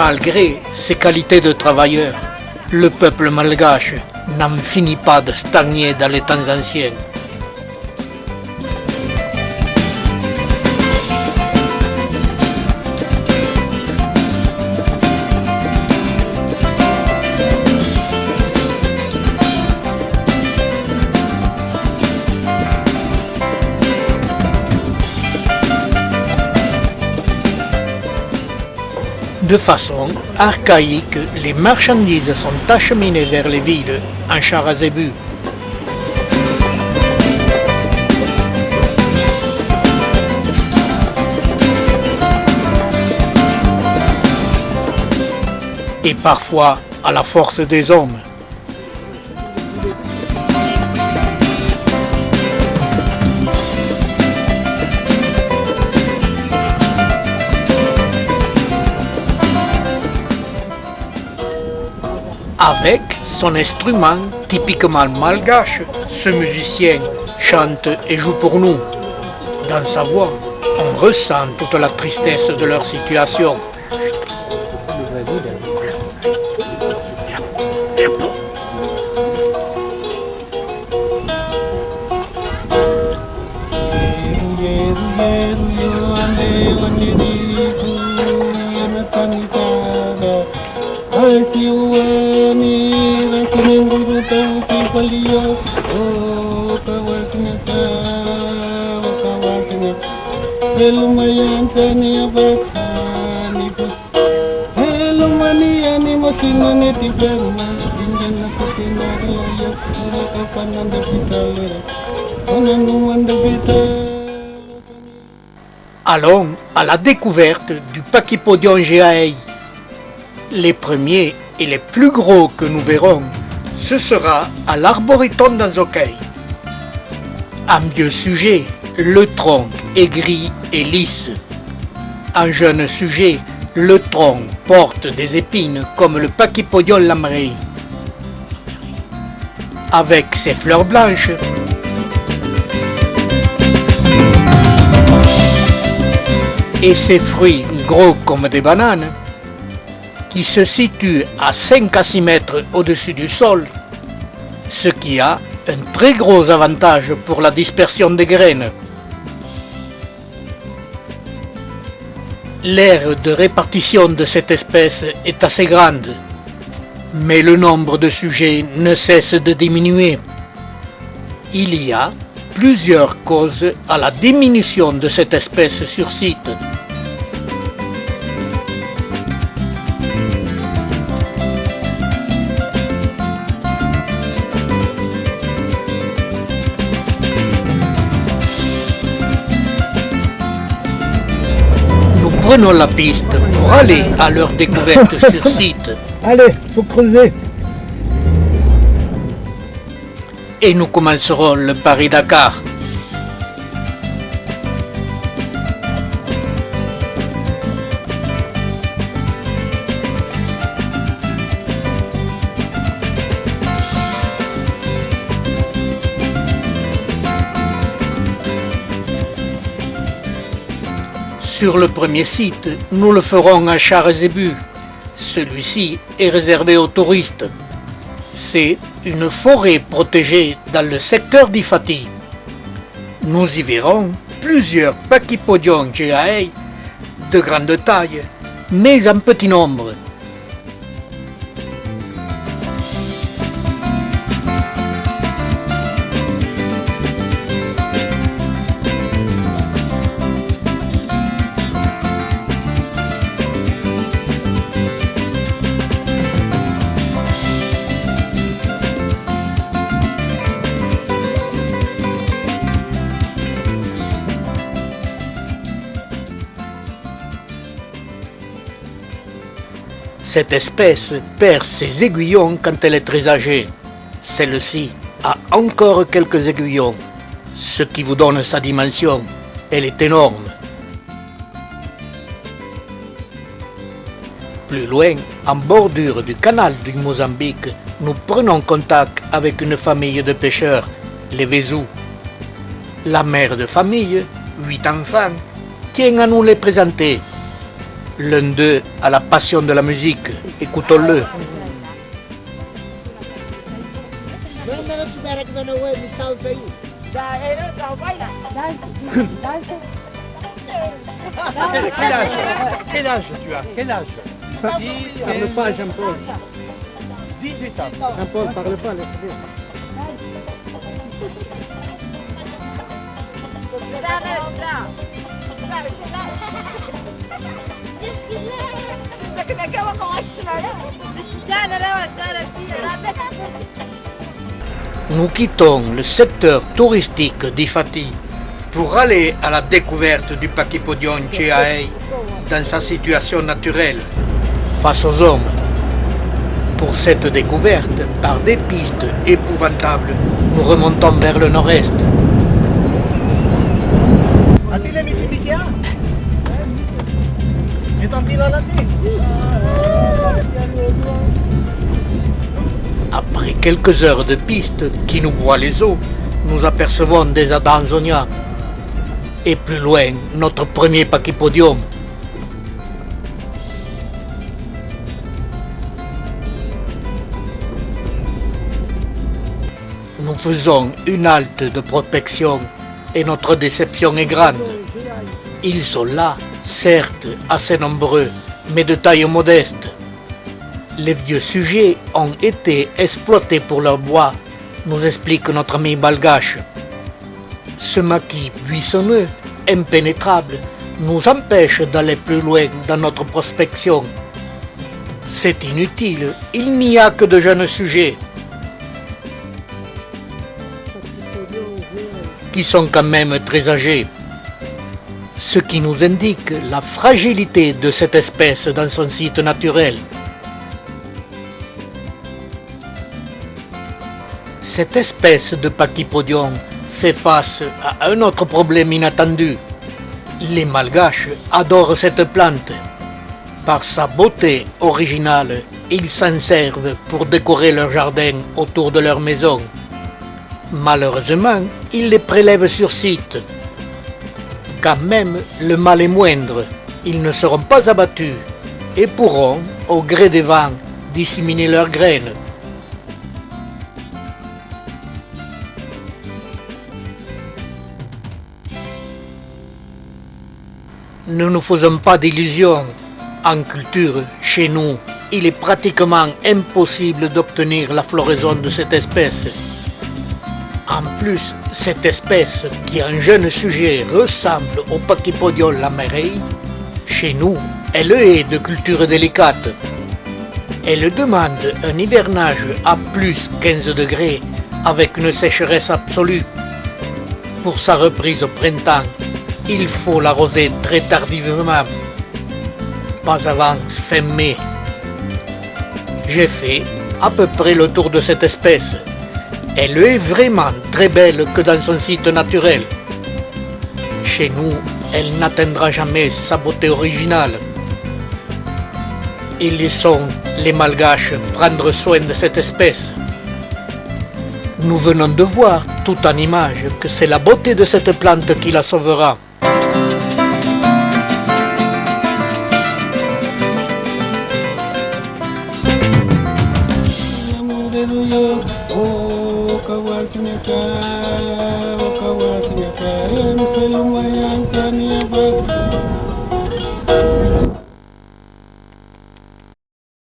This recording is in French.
Malgré ses qualités de travailleur, le peuple malgache n'en finit pas de stagner dans les temps anciens. De façon archaïque, les marchandises sont acheminées vers les villes en chars à zébus. Et parfois à la force des hommes. Avec son instrument typiquement malgache, ce musicien chante et joue pour nous. Dans sa voix, on ressent toute la tristesse de leur situation. Allons à la découverte du Pakipodion Jeaei. Les premiers et les plus gros que nous verrons, ce sera à l'Arboretum d'Anzokei. En vieux sujet, le tronc est gris et lisse. En jeune sujet, le tronc porte des épines comme le Pakipodion lamrei. Avec ses fleurs blanches, et ses fruits gros comme des bananes, qui se situent à 5 à 6 mètres au-dessus du sol, ce qui a un très gros avantage pour la dispersion des graines. L'aire de répartition de cette espèce est assez grande, mais le nombre de sujets ne cesse de diminuer. Il y a plusieurs causes à la diminution de cette espèce sur site. Nous prenons la piste pour aller à leur découverte sur site. Allez, faut creuser. Et nous commencerons le Paris-Dakar. Sur le premier site, nous le ferons à chars et zébus. Celui-ci est réservé aux touristes. C'est une forêt protégée dans le secteur d'Ifati. Nous y verrons plusieurs Pakipodion Jeaei de grande taille, mais en petit nombre. Cette espèce perd ses aiguillons quand elle est très âgée. Celle-ci a encore quelques aiguillons, ce qui vous donne sa dimension. Elle est énorme. Plus loin, en bordure du canal du Mozambique, nous prenons contact avec une famille de pêcheurs, les Vezou. La mère de famille, 8 enfants, tient à nous les présenter. L'un d'eux a la passion de la musique. Écoutons-le. Quel âge tu as? Quel âge? Parle pas, Jean-Paul. 18 ans. Jean-Paul, parle pas, laisse-le. Nous quittons le secteur touristique d'Ifati pour aller à la découverte du Pachypodion Cheaei dans sa situation naturelle, face aux hommes. Pour cette découverte, par des pistes épouvantables, nous remontons vers le nord-est. Après quelques heures de piste qui nous broient les os, nous apercevons des Adanzonia. Et plus loin, notre premier Pachypodium. Nous faisons une halte de protection et notre déception est grande. Ils sont là, certes assez nombreux, mais de taille modeste. Les vieux sujets ont été exploités pour leur bois, nous explique notre ami malgache. Ce maquis buissonneux, impénétrable, nous empêche d'aller plus loin dans notre prospection. C'est inutile, il n'y a que de jeunes sujets, qui sont quand même très âgés. Ce qui nous indique la fragilité de cette espèce dans son site naturel. Cette espèce de Pachypodium fait face à un autre problème inattendu. Les Malgaches adorent cette plante. Par sa beauté originale, ils s'en servent pour décorer leur jardin autour de leur maison. Malheureusement, ils les prélèvent sur site. Quand même, le mal est moindre. Ils ne seront pas abattus et pourront, au gré des vents, disséminer leurs graines. Ne nous faisons pas d'illusions. En culture, chez nous, il est pratiquement impossible d'obtenir la floraison de cette espèce. En plus, cette espèce, qui en jeune sujet ressemble au Pachypodium lamerei, chez nous, elle est de culture délicate. Elle demande un hivernage à plus 15 degrés avec une sécheresse absolue. Pour sa reprise au printemps, il faut l'arroser très tardivement, pas avant fin mai. J'ai fait à peu près le tour de cette espèce. Elle est vraiment très belle que dans son site naturel. Chez nous, elle n'atteindra jamais sa beauté originale. Et laissons les Malgaches prendre soin de cette espèce. Nous venons de voir tout en image que c'est la beauté de cette plante qui la sauvera. Lumayan kan